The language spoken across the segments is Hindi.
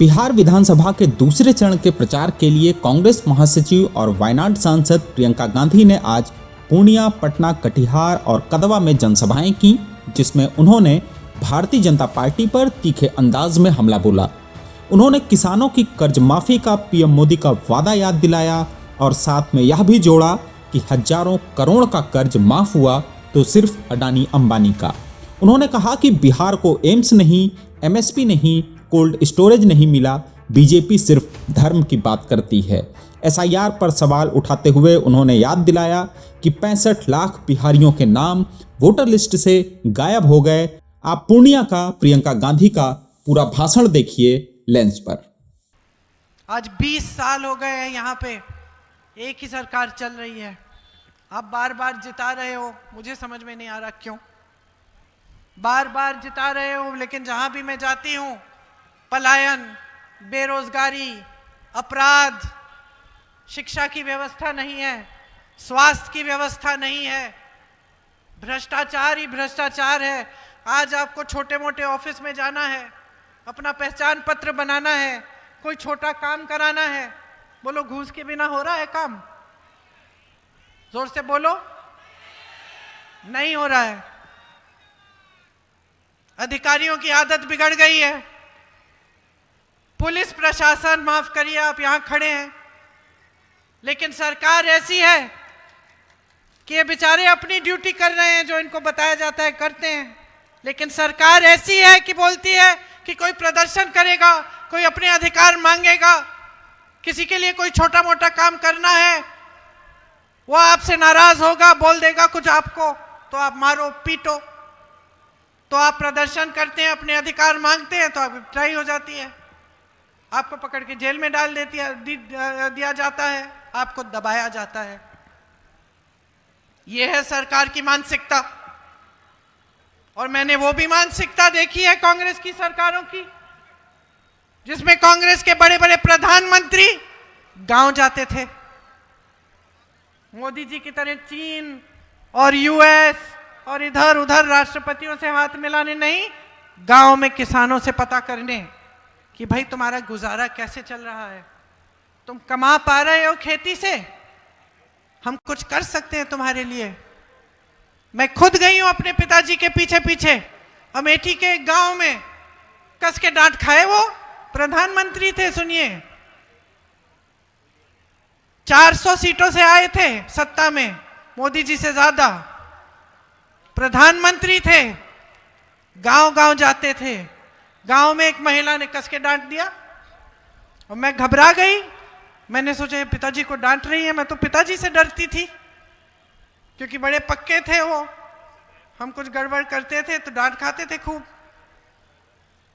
बिहार विधानसभा के दूसरे चरण के प्रचार के लिए कांग्रेस महासचिव और वायनाड सांसद प्रियंका गांधी ने आज पूर्णिया, पटना, कटिहार और कदवा में जनसभाएं की, जिसमें उन्होंने भारतीय जनता पार्टी पर तीखे अंदाज में हमला बोला। उन्होंने किसानों की कर्ज माफी का पीएम मोदी का वादा याद दिलाया और साथ में यह भी जोड़ा कि हजारों करोड़ का कर्ज माफ हुआ तो सिर्फ अडानी अंबानी का। उन्होंने कहा कि बिहार को एम्स नहीं, एमएसपी नहीं, कोल्ड स्टोरेज नहीं मिला, बीजेपी सिर्फ धर्म की बात करती है। एसआईआर पर सवाल उठाते हुए उन्होंने याद दिलाया कि 65 लाख बिहारियों के नाम वोटर लिस्ट से गायब हो गए। आप पूर्णिया का प्रियंका गांधी का पूरा भाषण देखिए लेंस पर। आज 20 साल हो गए हैं, यहाँ पे एक ही सरकार चल रही है। आप बार बार जिता रहे हो, मुझे समझ में नहीं आ रहा क्यों बार बार जिता रहे हो, लेकिन जहां भी मैं जाती हूं पलायन, बेरोजगारी, अपराध, शिक्षा की व्यवस्था नहीं है, स्वास्थ्य की व्यवस्था नहीं है, भ्रष्टाचार ही भ्रष्टाचार है। आज आपको छोटे मोटे ऑफिस में जाना है, अपना पहचान पत्र बनाना है, कोई छोटा काम कराना है, बोलो घूस के बिना हो रहा है काम? जोर से बोलो, नहीं हो रहा है। अधिकारियों की आदत बिगड़ गई है। पुलिस प्रशासन, माफ करिए आप यहां खड़े हैं, लेकिन सरकार ऐसी है कि ये बेचारे अपनी ड्यूटी कर रहे हैं, जो इनको बताया जाता है करते हैं, लेकिन सरकार ऐसी है कि बोलती है कि कोई प्रदर्शन करेगा, कोई अपने अधिकार मांगेगा, किसी के लिए कोई छोटा मोटा काम करना है, वो आपसे नाराज होगा, बोल देगा कुछ आपको, तो आप मारो पीटो। तो आप प्रदर्शन करते हैं, अपने अधिकार मांगते हैं, तो आप पिटाई हो जाती है, आपको पकड़ के जेल में डाल दिया जाता है, आपको दबाया जाता है। यह है सरकार की मानसिकता। और मैंने वो भी मानसिकता देखी है कांग्रेस की सरकारों की, जिसमें कांग्रेस के बड़े बड़े प्रधानमंत्री गांव जाते थे। मोदी जी की तरह चीन और यूएस और इधर उधर राष्ट्रपतियों से हाथ मिलाने नहीं, गांव में किसानों से पता करने कि भाई तुम्हारा गुजारा कैसे चल रहा है, तुम कमा पा रहे हो खेती से, हम कुछ कर सकते हैं तुम्हारे लिए। मैं खुद गई हूं अपने पिताजी के पीछे पीछे, अमेठी के एक गांव में, कस के डांट खाए, वो प्रधानमंत्री थे। सुनिए, 400 सीटों से आए थे सत्ता में, मोदी जी से ज्यादा प्रधानमंत्री थे, गांव गांव जाते थे। गांव में एक महिला ने कस के डांट दिया और मैं घबरा गई। मैंने सोचा पिताजी को डांट रही है, मैं तो पिताजी से डरती थी क्योंकि बड़े पक्के थे वो, हम कुछ गड़बड़ करते थे तो डांट खाते थे खूब।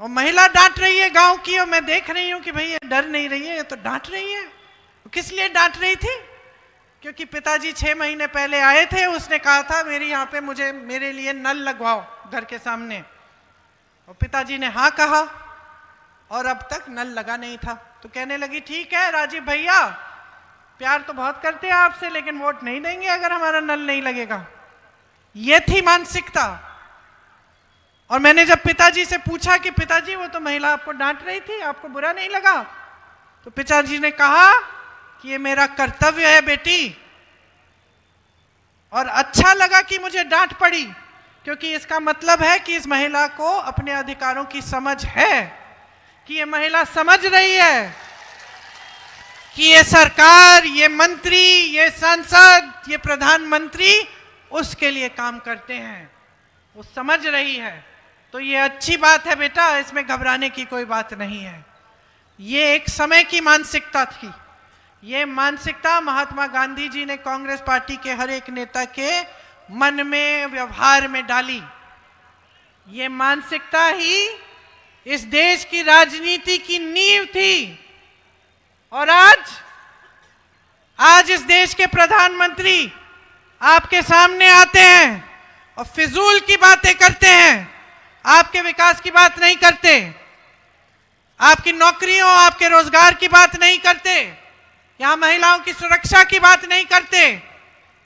और महिला डांट रही है गांव की, और मैं देख रही हूं कि भाई ये डर नहीं रही है, ये तो डांट रही है। किस लिए डांट रही थी? क्योंकि पिताजी 6 महीने पहले आए थे, उसने कहा था मेरी यहाँ पे मेरे लिए नल लगवाओ घर के सामने, और पिताजी ने हाँ कहा और अब तक नल लगा नहीं था। तो कहने लगी ठीक है राजीव भैया, प्यार तो बहुत करते हैं आपसे, लेकिन वोट नहीं देंगे अगर हमारा नल नहीं लगेगा। ये थी मानसिकता। और मैंने जब पिताजी से पूछा कि पिताजी वो तो महिला आपको डांट रही थी, आपको बुरा नहीं लगा? तो पिताजी ने कहा कि ये मेरा कर्तव्य है बेटी, और अच्छा लगा कि मुझे डांट पड़ी, क्योंकि इसका मतलब है कि इस महिला को अपने अधिकारों की समझ है, कि ये महिला समझ रही है कि ये सरकार, ये मंत्री, ये सांसद, ये प्रधानमंत्री उसके लिए काम करते हैं, वो समझ रही है। तो ये अच्छी बात है बेटा, इसमें घबराने की कोई बात नहीं है। ये एक समय की मानसिकता थी। ये मानसिकता महात्मा गांधी जी ने कांग्रेस पार्टी के हर एक नेता के मन में, व्यवहार में डाली। ये मानसिकता ही इस देश की राजनीति की नींव थी। और आज इस देश के प्रधानमंत्री आपके सामने आते हैं और फिजूल की बातें करते हैं, आपके विकास की बात नहीं करते, आपकी नौकरियों, आपके रोजगार की बात नहीं करते, यहां महिलाओं की सुरक्षा की बात नहीं करते।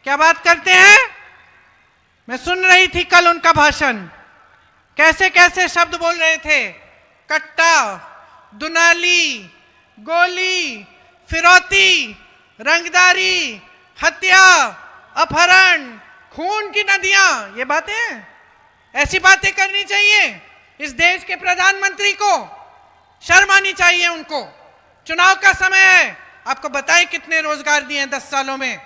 क्या बात करते हैं? मैं सुन रही थी कल उनका भाषण, कैसे कैसे शब्द बोल रहे थे, कट्टा, दुनाली, गोली, फिरौती, रंगदारी, हत्या, अपहरण, खून की नदियां, ये बातें, ऐसी बातें करनी चाहिए इस देश के प्रधानमंत्री को? शर्म आनी चाहिए उनको। चुनाव का समय है, आपको बताए कितने रोजगार दिए हैं 10 सालों में,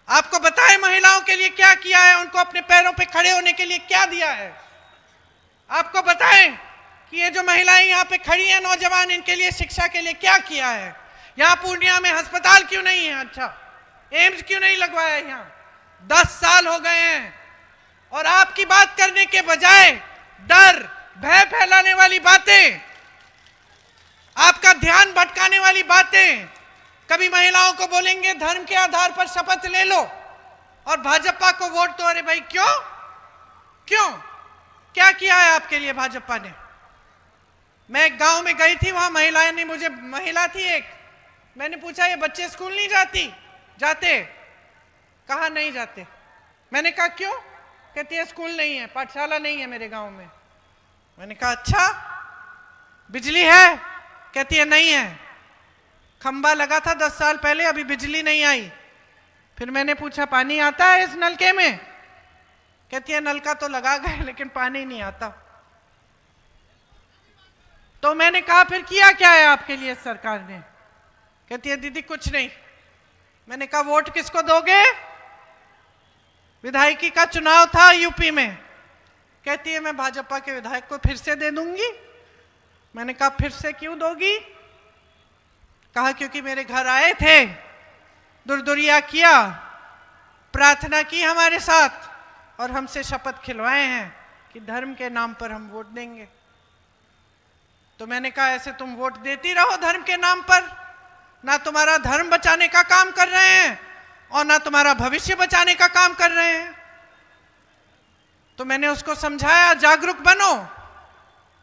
आपको बताए महिलाओं के लिए क्या किया है, उनको अपने पैरों पे खड़े होने के लिए क्या दिया है, आपको बताएं कि ये जो महिलाएं यहाँ पे खड़ी हैं, नौजवान, इनके लिए शिक्षा के लिए क्या किया है। यहाँ पूर्णिया में अस्पताल क्यों नहीं है? अच्छा, एम्स क्यों नहीं लगवाया यहाँ? 10 साल हो गए हैं और आपकी बात करने के बजाय डर, भय फैलाने वाली बातें, आपका ध्यान भटकाने वाली बातें, कभी महिलाओं को बोलेंगे धर्म के आधार पर शपथ ले लो और भाजपा को वोट दो। अरे भाई क्यों? क्यों? क्या किया है आपके लिए भाजपा ने? मैं एक गांव में गई थी, वहां महिलाएं ने मुझे, महिला थी एक, मैंने पूछा ये बच्चे स्कूल नहीं जाते? कहा नहीं जाते। मैंने कहा क्यों? कहती है स्कूल नहीं है, पाठशाला नहीं है मेरे गांव में। मैंने कहा अच्छा, बिजली है? कहती है नहीं है, खंबा लगा था 10 साल पहले, अभी बिजली नहीं आई। फिर मैंने पूछा पानी आता है इस नलके में? कहती है नलका तो लगा गए लेकिन पानी नहीं आता। तो मैंने कहा फिर किया क्या है आपके लिए सरकार ने? कहती है दीदी कुछ नहीं। मैंने कहा वोट किसको दोगे? विधायकी का चुनाव था यूपी में। कहती है मैं भाजपा के विधायक को फिर से दे दूंगी। मैंने कहा फिर से क्यों दोगी? कहा क्योंकि मेरे घर आए थे, दुरदुरिया किया, प्रार्थना की हमारे साथ और हमसे शपथ खिलवाए हैं कि धर्म के नाम पर हम वोट देंगे। तो मैंने कहा ऐसे तुम वोट देती रहो धर्म के नाम पर, ना तुम्हारा धर्म बचाने का काम कर रहे हैं और ना तुम्हारा भविष्य बचाने का काम कर रहे हैं। तो मैंने उसको समझाया जागरूक बनो,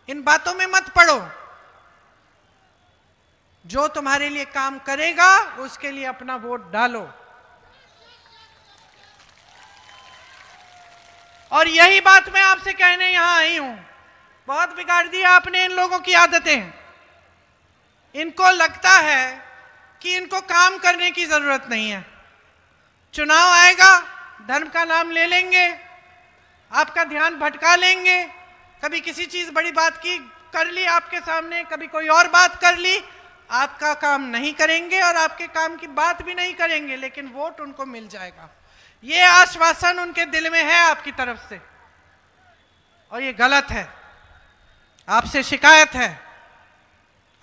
इन बातों में मत पड़ो, जो तुम्हारे लिए काम करेगा उसके लिए अपना वोट डालो। और यही बात मैं आपसे कहने यहां आई हूं। बहुत बिगाड़ दिया आपने इन लोगों की आदतें। इनको लगता है कि इनको काम करने की जरूरत नहीं है। चुनाव आएगा, धर्म का नाम ले लेंगे, आपका ध्यान भटका लेंगे। कभी किसी चीज बड़ी बात की कर ली आपके सामने, कभी कोई और बात कर ली, आपका काम नहीं करेंगे और आपके काम की बात भी नहीं करेंगे, लेकिन वोट उनको मिल जाएगा। ये आश्वासन उनके दिल में है आपकी तरफ से और ये गलत है। आपसे शिकायत है,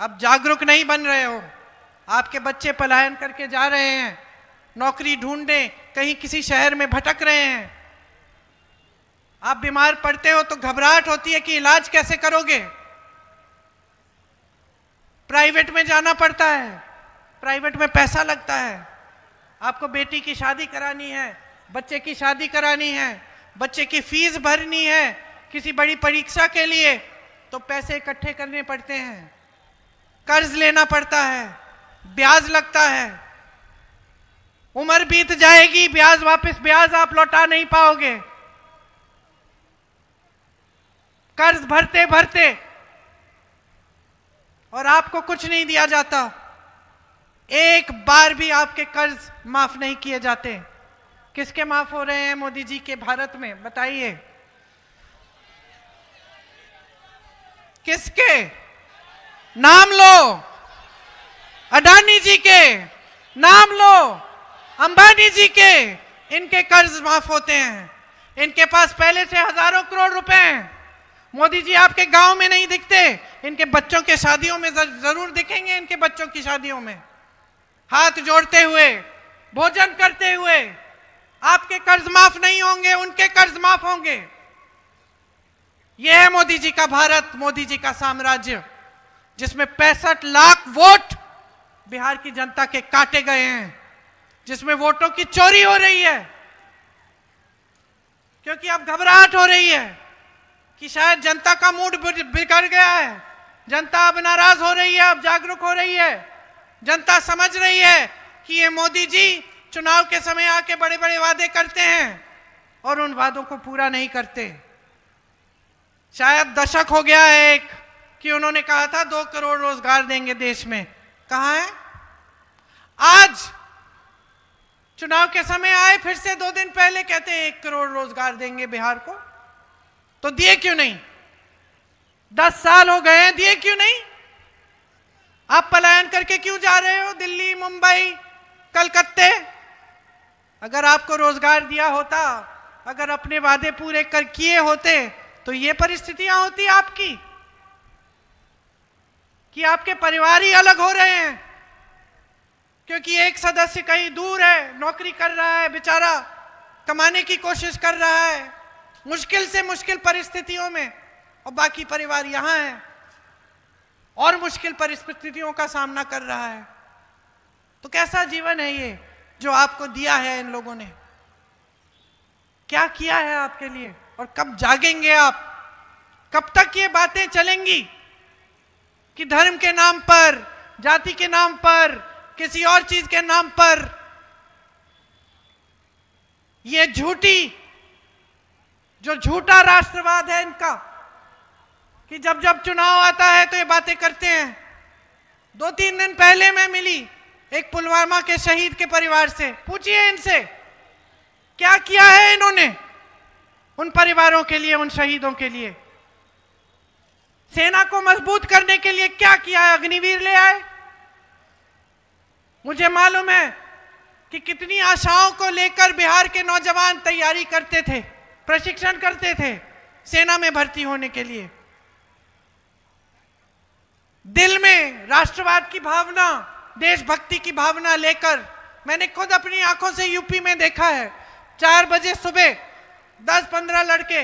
आप जागरूक नहीं बन रहे हो। आपके बच्चे पलायन करके जा रहे हैं, नौकरी ढूंढने कहीं किसी शहर में भटक रहे हैं। आप बीमार पड़ते हो तो घबराहट होती है कि इलाज कैसे करोगे। प्राइवेट में जाना पड़ता है, प्राइवेट में पैसा लगता है। आपको बेटी की शादी करानी है, बच्चे की शादी करानी है, बच्चे की फीस भरनी है, किसी बड़ी परीक्षा के लिए तो पैसे इकट्ठे करने पड़ते हैं, कर्ज लेना पड़ता है, ब्याज लगता है। उम्र बीत जाएगी, ब्याज आप लौटा नहीं पाओगे। कर्ज भरते भरते और आपको कुछ नहीं दिया जाता। एक बार भी आपके कर्ज माफ नहीं किए जाते। किसके माफ हो रहे हैं मोदी जी के भारत में? बताइए किसके? नाम लो, अडानी जी के नाम लो, अंबानी जी के, इनके कर्ज माफ होते हैं। इनके पास पहले से हजारों करोड़ रुपए हैं। मोदी जी आपके गांव में नहीं दिखते, इनके बच्चों के शादियों में जरूर दिखेंगे। इनके बच्चों की शादियों में हाथ जोड़ते हुए, भोजन करते हुए। आपके कर्ज माफ नहीं होंगे, उनके कर्ज माफ होंगे। यह है मोदी जी का भारत, मोदी जी का साम्राज्य, जिसमें 65 लाख वोट बिहार की जनता के काटे गए हैं, जिसमें वोटों की चोरी हो रही है। क्योंकि अब घबराहट हो रही है कि शायद जनता का मूड बिगड़ गया है, जनता अब नाराज हो रही है, अब जागरूक हो रही है। जनता समझ रही है कि ये मोदी जी चुनाव के समय आके बड़े बड़े वादे करते हैं और उन वादों को पूरा नहीं करते। शायद दशक हो गया है एक कि उन्होंने कहा था 2 करोड़ रोजगार देंगे देश में, कहां है? आज चुनाव के समय आए, फिर से 2 दिन पहले कहते हैं 1 करोड़ रोजगार देंगे बिहार को। तो दिए क्यों नहीं? 10 साल हो गए हैं, दिए क्यों नहीं? आप पलायन करके क्यों जा रहे हो दिल्ली, मुंबई, कलकत्ते? अगर आपको रोजगार दिया होता, अगर अपने वादे पूरे कर किए होते, तो ये परिस्थितियां होती आपकी कि आपके परिवार ही अलग हो रहे हैं क्योंकि एक सदस्य कहीं दूर है, नौकरी कर रहा है, बेचारा कमाने की कोशिश कर रहा है मुश्किल से मुश्किल परिस्थितियों में, और बाकी परिवार यहां है और मुश्किल परिस्थितियों का सामना कर रहा है। तो कैसा जीवन है ये जो आपको दिया है इन लोगों ने? क्या किया है आपके लिए? और कब जागेंगे आप? कब तक ये बातें चलेंगी कि धर्म के नाम पर, जाति के नाम पर, किसी और चीज के नाम पर ये जो झूठा राष्ट्रवाद है इनका, कि जब जब चुनाव आता है तो ये बातें करते हैं। 2-3 दिन पहले मैं मिली एक पुलवामा के शहीद के परिवार से, पूछिए इनसे क्या किया है इन्होंने उन परिवारों के लिए, उन शहीदों के लिए। सेना को मजबूत करने के लिए क्या किया है? अग्निवीर ले आए। मुझे मालूम है कि कितनी आशाओं को लेकर बिहार के नौजवान तैयारी करते थे, प्रशिक्षण करते थे सेना में भर्ती होने के लिए। दिल में राष्ट्रवाद की भावना, देशभक्ति की भावना लेकर, मैंने खुद अपनी आंखों से यूपी में देखा है। 4 बजे सुबह 10-15 लड़के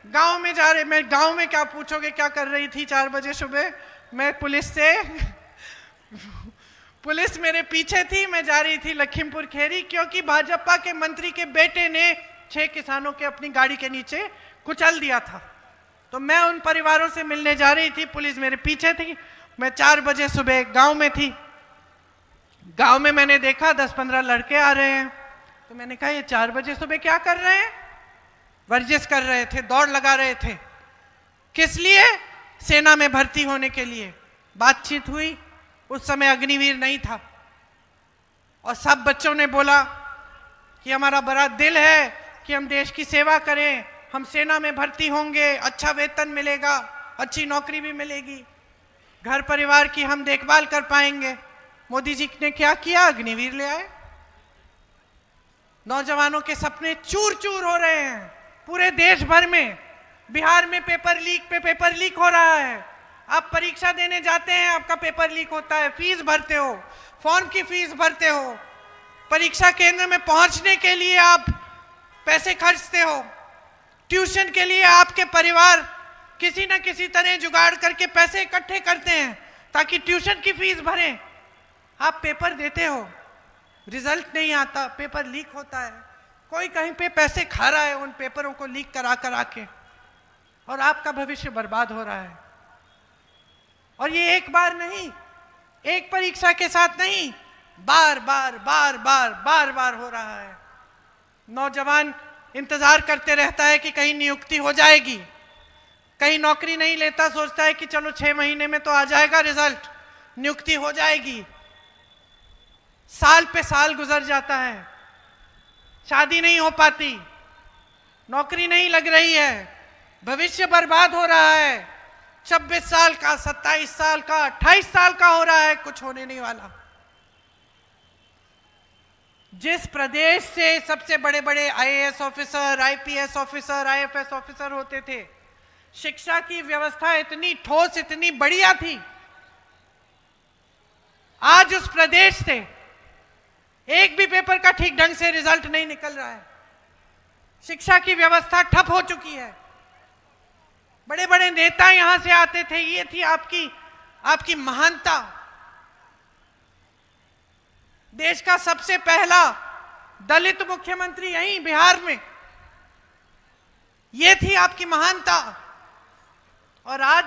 गांव में जा रहे। मैं गांव में क्या पूछोगे क्या कर रही थी 4 बजे सुबह? मैं पुलिस मेरे पीछे थी, मैं जा रही थी लखीमपुर खेरी, क्योंकि भाजपा के मंत्री के बेटे ने 6 किसानों के अपनी गाड़ी के नीचे कुचल दिया था। तो मैं उन परिवारों से मिलने जा रही थी, पुलिस मेरे पीछे थी। मैं 4 बजे सुबह गांव में थी। गांव में मैंने देखा 10-15 लड़के आ रहे हैं, तो मैंने कहा ये 4 बजे सुबह क्या कर रहे हैं? वर्जिश कर रहे थे, दौड़ लगा रहे थे। किस लिए? सेना में भर्ती होने के लिए। बातचीत हुई, उस समय अग्निवीर नहीं था, और सब बच्चों ने बोला कि हमारा बड़ा दिल है कि हम देश की सेवा करें, हम सेना में भर्ती होंगे, अच्छा वेतन मिलेगा, अच्छी नौकरी भी मिलेगी, घर परिवार की हम देखभाल कर पाएंगे। मोदी जी ने क्या किया? अग्निवीर ले आए। नौजवानों के सपने चूर चूर हो रहे हैं पूरे देश भर में। बिहार में पेपर लीक पे पेपर लीक हो रहा है। आप परीक्षा देने जाते हैं, आपका पेपर लीक होता है, फीस भरते हो, फॉर्म की फीस भरते हो, परीक्षा केंद्र में पहुंचने के लिए आप पैसे खर्चते हो, ट्यूशन के लिए आपके परिवार किसी न किसी तरह जुगाड़ करके पैसे इकट्ठे करते हैं ताकि ट्यूशन की फीस भरें। आप पेपर देते हो, रिजल्ट नहीं आता, पेपर लीक होता है, कोई कहीं पे पैसे खा रहा है उन पेपरों को लीक करा के, और आपका भविष्य बर्बाद हो रहा है। और ये एक बार नहीं, एक परीक्षा के साथ नहीं, बार बार हो रहा है। नौजवान इंतजार करते रहता है कि कहीं नियुक्ति हो जाएगी, कहीं नौकरी नहीं लेता, सोचता है कि चलो 6 महीने में तो आ जाएगा रिजल्ट, नियुक्ति हो जाएगी। साल पे साल गुजर जाता है, शादी नहीं हो पाती, नौकरी नहीं लग रही है, भविष्य बर्बाद हो रहा है। 26 साल का, 27 साल का, 28 साल का हो रहा है, कुछ होने नहीं वाला। जिस प्रदेश से सबसे बड़े बड़े IAS officer, IPS officer, IFS officer होते थे, शिक्षा की व्यवस्था इतनी ठोस, इतनी बढ़िया थी, आज उस प्रदेश से एक भी पेपर का ठीक ढंग से रिजल्ट नहीं निकल रहा है। शिक्षा की व्यवस्था ठप हो चुकी है। बड़े बड़े नेता यहां से आते थे, ये थी आपकी महानता। देश का सबसे पहला दलित मुख्यमंत्री यहीं बिहार में, ये थी आपकी महानता। और आज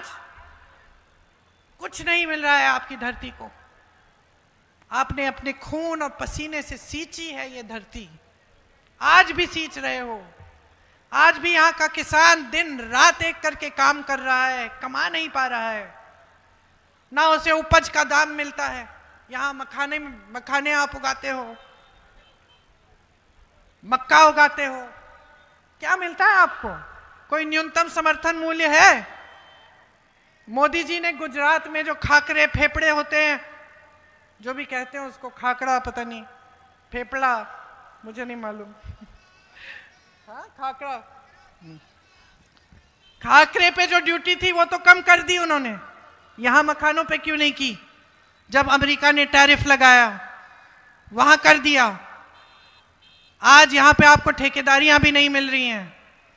कुछ नहीं मिल रहा है आपकी धरती को। आपने अपने खून और पसीने से सींची है ये धरती, आज भी सींच रहे हो। आज भी यहाँ का किसान दिन रात एक करके काम कर रहा है, कमा नहीं पा रहा है, ना उसे उपज का दाम मिलता है। यहाँ मखाने आप उगाते हो, मक्का उगाते हो, क्या मिलता है आपको? कोई न्यूनतम समर्थन मूल्य है? मोदी जी ने गुजरात में जो खाकरे फेफड़े होते हैं, जो भी कहते हैं उसको, खाकड़ा पता नहीं, फेफड़ा मुझे नहीं मालूम, हाँ खाकड़ा, खाकरे पे जो ड्यूटी थी वो तो कम कर दी उन्होंने, यहां मखानों पे क्यों नहीं की? जब अमेरिका ने टैरिफ लगाया वहां कर दिया। आज यहां पे आपको ठेकेदारियां भी नहीं मिल रही हैं,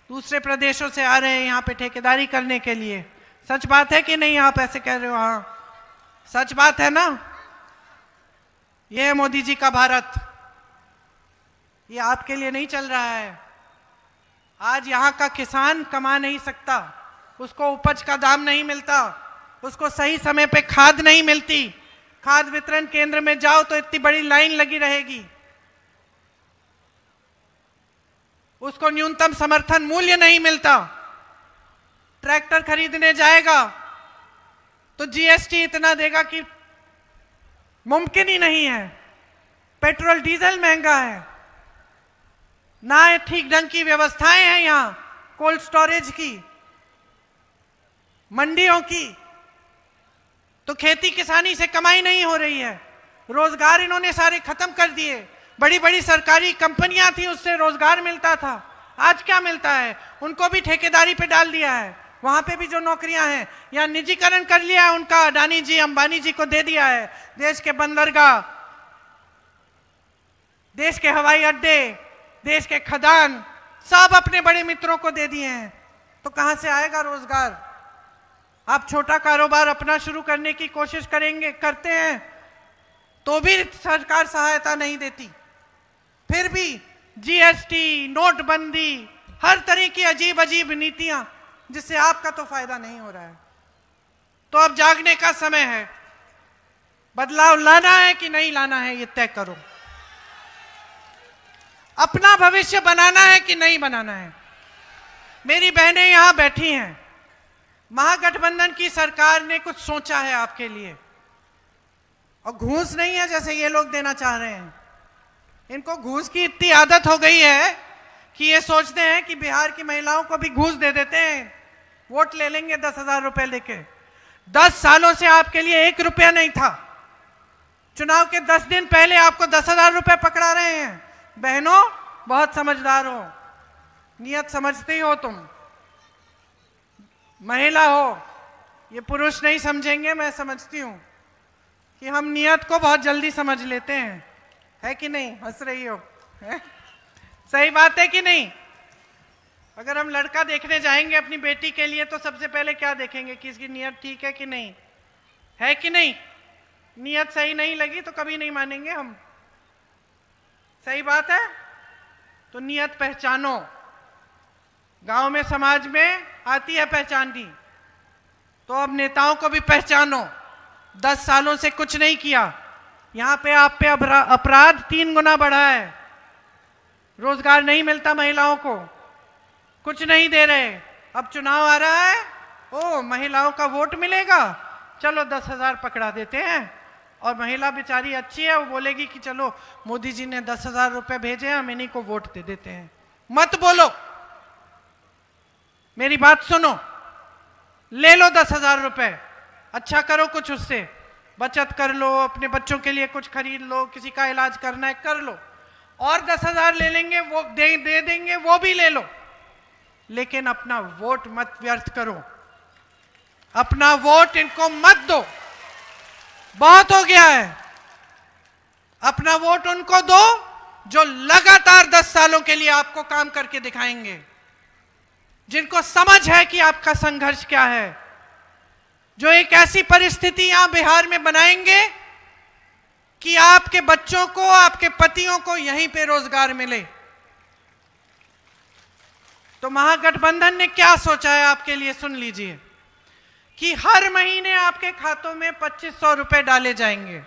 दूसरे प्रदेशों से आ रहे हैं यहां पे ठेकेदारी करने के लिए। सच बात है कि नहीं? आप ऐसे कह रहे हो, हाँ सच बात है ना। ये है मोदी जी का भारत, ये आपके लिए नहीं चल रहा है। आज यहाँ का किसान कमा नहीं सकता, उसको उपज का दाम नहीं मिलता, उसको सही समय पे खाद नहीं मिलती। खाद वितरण केंद्र में जाओ तो इतनी बड़ी लाइन लगी रहेगी, उसको न्यूनतम समर्थन मूल्य नहीं मिलता। ट्रैक्टर खरीदने जाएगा तो जीएसटी इतना देगा कि मुमकिन ही नहीं है। पेट्रोल डीजल महंगा है, ना ठीक ढंग की व्यवस्थाएं हैं यहाँ कोल्ड स्टोरेज की, मंडियों की, तो खेती किसानी से कमाई नहीं हो रही है। रोजगार इन्होंने सारे खत्म कर दिए। बड़ी बड़ी सरकारी कंपनियां थी, उससे रोजगार मिलता था, आज क्या मिलता है? उनको भी ठेकेदारी पे डाल दिया है। वहां पे भी जो नौकरियां हैं या निजीकरण कर लिया है उनका, अडानी जी अंबानी जी को दे दिया है। देश के बंदरगाह, देश के हवाई अड्डे, देश के खदान सब अपने बड़े मित्रों को दे दिए हैं, तो कहां से आएगा रोजगार? आप छोटा कारोबार अपना शुरू करने की कोशिश करते हैं तो भी सरकार सहायता नहीं देती। फिर भी जीएसटी, नोटबंदी, हर तरह की अजीब अजीब नीतियां, जिससे आपका तो फायदा नहीं हो रहा है। तो अब जागने का समय है, बदलाव लाना है कि नहीं लाना है ये तय करो। अपना भविष्य बनाना है कि नहीं बनाना है। मेरी बहनें यहां बैठी हैं, महागठबंधन की सरकार ने कुछ सोचा है आपके लिए, और घूस नहीं है जैसे ये लोग देना चाह रहे हैं। इनको घूस की इतनी आदत हो गई है कि ये सोचते हैं कि बिहार की महिलाओं को भी घूस दे देते हैं, वोट ले लेंगे 10,000 रुपए लेके। 10 सालों से आपके लिए 1 रुपया नहीं था। चुनाव के 10 दिन पहले आपको 10,000 रुपए पकड़ा रहे हैं। बहनों बहुत समझदार हो, नियत समझते ही हो तुम, महिला हो, ये पुरुष नहीं समझेंगे। मैं समझती हूं कि हम नियत को बहुत जल्दी समझ लेते हैं, है कि नहीं? हंस रही हो, है? सही बात है कि नहीं? अगर हम लड़का देखने जाएंगे अपनी बेटी के लिए तो सबसे पहले क्या देखेंगे कि इसकी नियत ठीक है कि नहीं, है कि नहीं? नियत सही नहीं लगी तो कभी नहीं मानेंगे हम, सही बात है? तो नियत पहचानो। गांव में, समाज में आती है पहचाननी, तो अब नेताओं को भी पहचानो। 10 सालों से कुछ नहीं किया, यहां पे आप पे अपराध 3 गुना बढ़ा है, रोजगार नहीं मिलता महिलाओं को, कुछ नहीं दे रहे। अब चुनाव आ रहा है, ओ महिलाओं का वोट मिलेगा, चलो 10,000 पकड़ा देते हैं। और महिला बेचारी अच्छी है, वो बोलेगी कि चलो मोदी जी ने 10,000 रुपए भेजे हैं, हम इन्हीं को वोट दे देते हैं। मत बोलो, मेरी बात सुनो, ले लो 10,000 रुपए, अच्छा करो कुछ उससे, बचत कर लो, अपने बच्चों के लिए कुछ खरीद लो, किसी का इलाज करना है कर लो, और 10,000 ले लेंगे, वो दे देंगे, वो भी ले लो, लेकिन अपना वोट मत व्यर्थ करो, अपना वोट इनको मत दो, बहुत हो गया है। अपना वोट उनको दो जो लगातार 10 सालों के लिए आपको काम करके दिखाएंगे, जिनको समझ है कि आपका संघर्ष क्या है, जो एक ऐसी परिस्थिति यहां बिहार में बनाएंगे कि आपके बच्चों को, आपके पतियों को यहीं पे रोजगार मिले। तो महागठबंधन ने क्या सोचा है आपके लिए, सुन लीजिए, कि हर महीने आपके खातों में 2500 रुपए डाले जाएंगे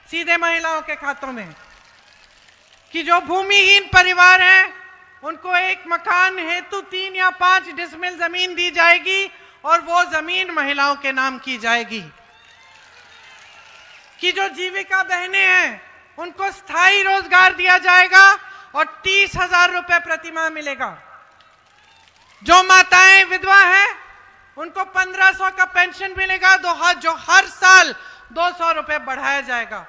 सीधे महिलाओं के खातों में, कि जो भूमिहीन परिवार हैं उनको एक मकान हेतु 3 या 5 डिसमिल जमीन दी जाएगी और वो जमीन महिलाओं के नाम की जाएगी। कि जो जीविका बहनें हैं उनको स्थायी रोजगार दिया जाएगा और 30,000 रुपए प्रतिमाह मिलेगा। जो माताएं विधवा हैं उनको 1500 का पेंशन मिलेगा, जो हर साल 200 रुपए बढ़ाया जाएगा।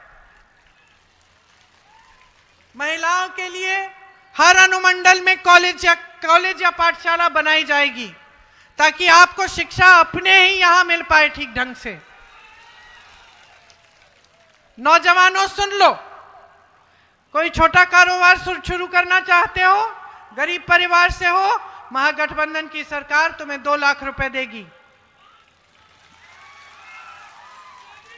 महिलाओं के लिए हर अनुमंडल में कॉलेज या पाठशाला बनाई जाएगी ताकि आपको शिक्षा अपने ही यहां मिल पाए ठीक ढंग से। नौजवानों सुन लो, कोई छोटा कारोबार शुरू करना चाहते हो, गरीब परिवार से हो, महागठबंधन की सरकार तुम्हें 2 लाख रुपए देगी।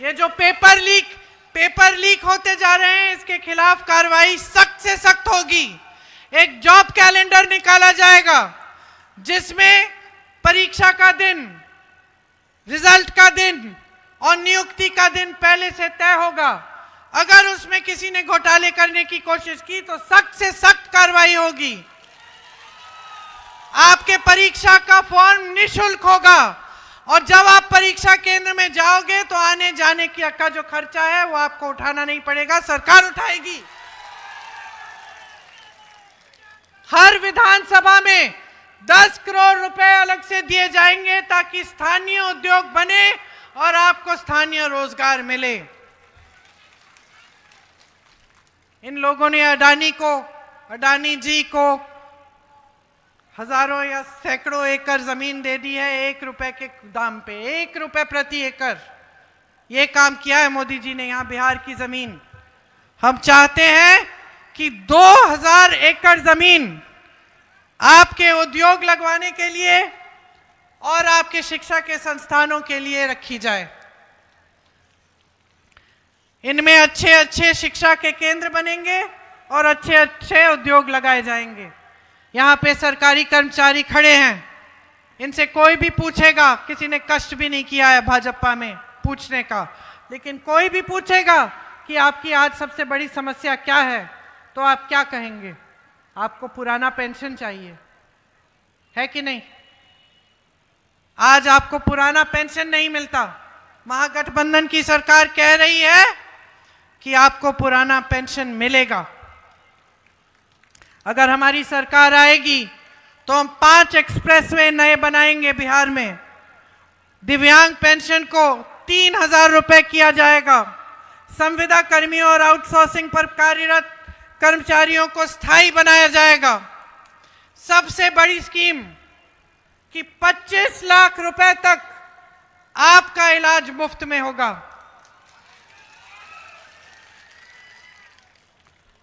ये जो पेपर लीक होते जा रहे हैं इसके खिलाफ कार्रवाई सख्त से सख्त होगी। एक जॉब कैलेंडर निकाला जाएगा जिसमें परीक्षा का दिन, रिजल्ट का दिन और नियुक्ति का दिन पहले से तय होगा। अगर उसमें किसी ने घोटाले करने की कोशिश की तो सख्त से सख्त कार्रवाई होगी। आपके परीक्षा का फॉर्म निःशुल्क होगा और जब आप परीक्षा केंद्र में जाओगे तो आने जाने का जो खर्चा है वो आपको उठाना नहीं पड़ेगा, सरकार उठाएगी। हर विधानसभा में 10 करोड़ रुपए अलग से दिए जाएंगे ताकि स्थानीय उद्योग बने और आपको स्थानीय रोजगार मिले। इन लोगों ने अडानी जी को हजारों या सैकड़ों एकड़ जमीन दे दी है 1 रुपए के दाम पे, 1 रुपए प्रति एकड़। ये काम किया है मोदी जी ने यहाँ बिहार की जमीन। हम चाहते हैं कि 2000 एकड़ जमीन आपके उद्योग लगवाने के लिए और आपके शिक्षा के संस्थानों के लिए रखी जाए। इनमें अच्छे शिक्षा के केंद्र बनेंगे और अच्छे उद्योग लगाए जाएंगे। यहाँ पे सरकारी कर्मचारी खड़े हैं, इनसे कोई भी पूछेगा, किसी ने कष्ट भी नहीं किया है भाजपा में पूछने का, लेकिन कोई भी पूछेगा कि आपकी आज सबसे बड़ी समस्या क्या है तो आप क्या कहेंगे? आपको पुराना पेंशन चाहिए, है कि नहीं? आज आपको पुराना पेंशन नहीं मिलता। महागठबंधन की सरकार कह रही है कि आपको पुराना पेंशन मिलेगा। अगर हमारी सरकार आएगी तो हम 5 एक्सप्रेसवे नए बनाएंगे बिहार में। दिव्यांग पेंशन को 3,000 रुपए किया जाएगा। संविदा कर्मियों और आउटसोर्सिंग पर कार्यरत कर्मचारियों को स्थायी बनाया जाएगा। सबसे बड़ी स्कीम कि 25 लाख रुपए तक आपका इलाज मुफ्त में होगा।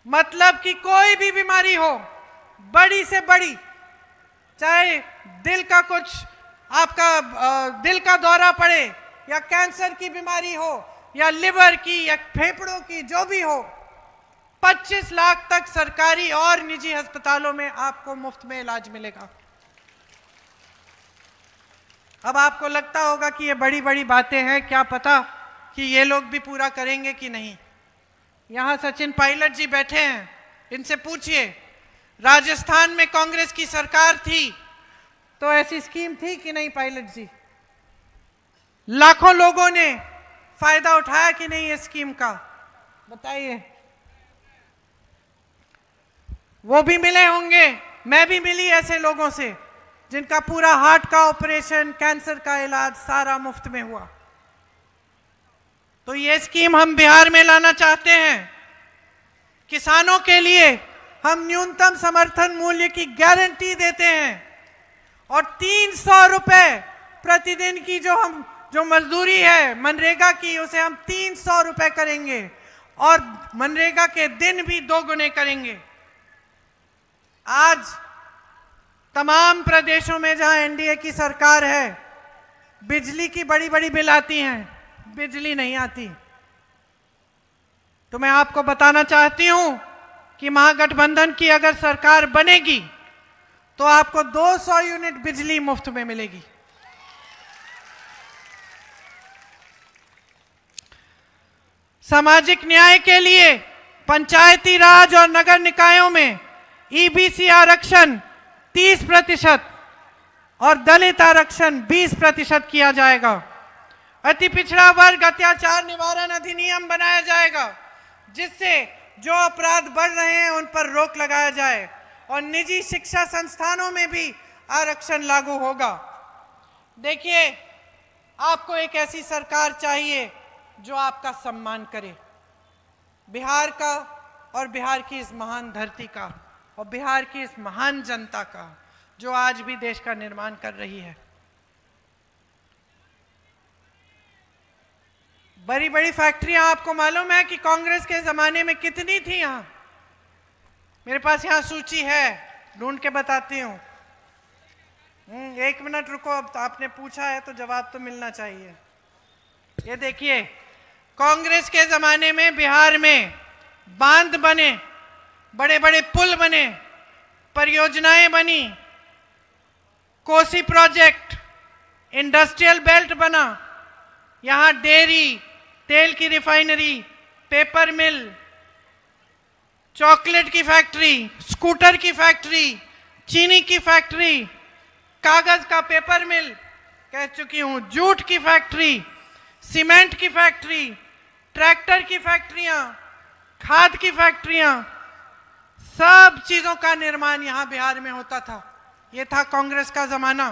मतलब कि कोई भी बीमारी हो, बड़ी से बड़ी, चाहे दिल का कुछ आपका दिल का दौरा पड़े या कैंसर की बीमारी हो या लिवर की या फेफड़ों की, जो भी हो, 25 लाख तक सरकारी और निजी अस्पतालों में आपको मुफ्त में इलाज मिलेगा। अब आपको लगता होगा कि ये बड़ी बड़ी बातें हैं, क्या पता कि ये लोग भी पूरा करेंगे कि नहीं। यहाँ सचिन पायलट जी बैठे हैं, इनसे पूछिए, राजस्थान में कांग्रेस की सरकार थी तो ऐसी स्कीम थी कि नहीं पायलट जी? लाखों लोगों ने फायदा उठाया कि नहीं इस स्कीम का? बताइए। वो भी मिले होंगे, मैं भी मिली ऐसे लोगों से जिनका पूरा हार्ट का ऑपरेशन, कैंसर का इलाज सारा मुफ्त में हुआ। तो ये स्कीम हम बिहार में लाना चाहते हैं। किसानों के लिए हम न्यूनतम समर्थन मूल्य की गारंटी देते हैं और 300 रुपए प्रतिदिन की जो मजदूरी है मनरेगा की, उसे हम 300 रुपए करेंगे और मनरेगा के दिन भी 2 गुने करेंगे। आज तमाम प्रदेशों में जहां एनडीए की सरकार है, बिजली की बड़ी बड़ी बिल आती हैं, बिजली नहीं आती। तो मैं आपको बताना चाहती हूं कि महागठबंधन की अगर सरकार बनेगी तो आपको 200 यूनिट बिजली मुफ्त में मिलेगी। सामाजिक न्याय के लिए पंचायती राज और नगर निकायों में ईबीसी आरक्षण 30% और दलित आरक्षण 20% किया जाएगा। अति पिछड़ा वर्ग अत्याचार निवारण अधिनियम बनाया जाएगा, जिससे जो अपराध बढ़ रहे हैं उन पर रोक लगाया जाए और निजी शिक्षा संस्थानों में भी आरक्षण लागू होगा। देखिए, आपको एक ऐसी सरकार चाहिए जो आपका सम्मान करे, बिहार का और बिहार की इस महान धरती का और बिहार की इस महान जनता का, जो आज भी देश का निर्माण कर रही है। बड़ी बड़ी फैक्ट्रियां आपको मालूम है कि कांग्रेस के जमाने में कितनी थी यहां? मेरे पास यहां सूची है, ढूंढ के बताती हूं। 1 मिनट रुको, अब आपने पूछा है तो जवाब तो मिलना चाहिए। ये देखिए, कांग्रेस के जमाने में बिहार में बांध बने, बड़े बड़े पुल बने, परियोजनाएं बनी, कोसी प्रोजेक्ट, इंडस्ट्रियल बेल्ट बना, यहां डेयरी, तेल की रिफाइनरी, पेपर मिल, चॉकलेट की फैक्ट्री, स्कूटर की फैक्ट्री, चीनी की फैक्ट्री, कागज का पेपर मिल, कह चुकी हूं, जूट की फैक्ट्री, सीमेंट की फैक्ट्री, ट्रैक्टर की फैक्ट्रियां, खाद की फैक्ट्रियां, सब चीजों का निर्माण यहां बिहार में होता था। यह था कांग्रेस का जमाना।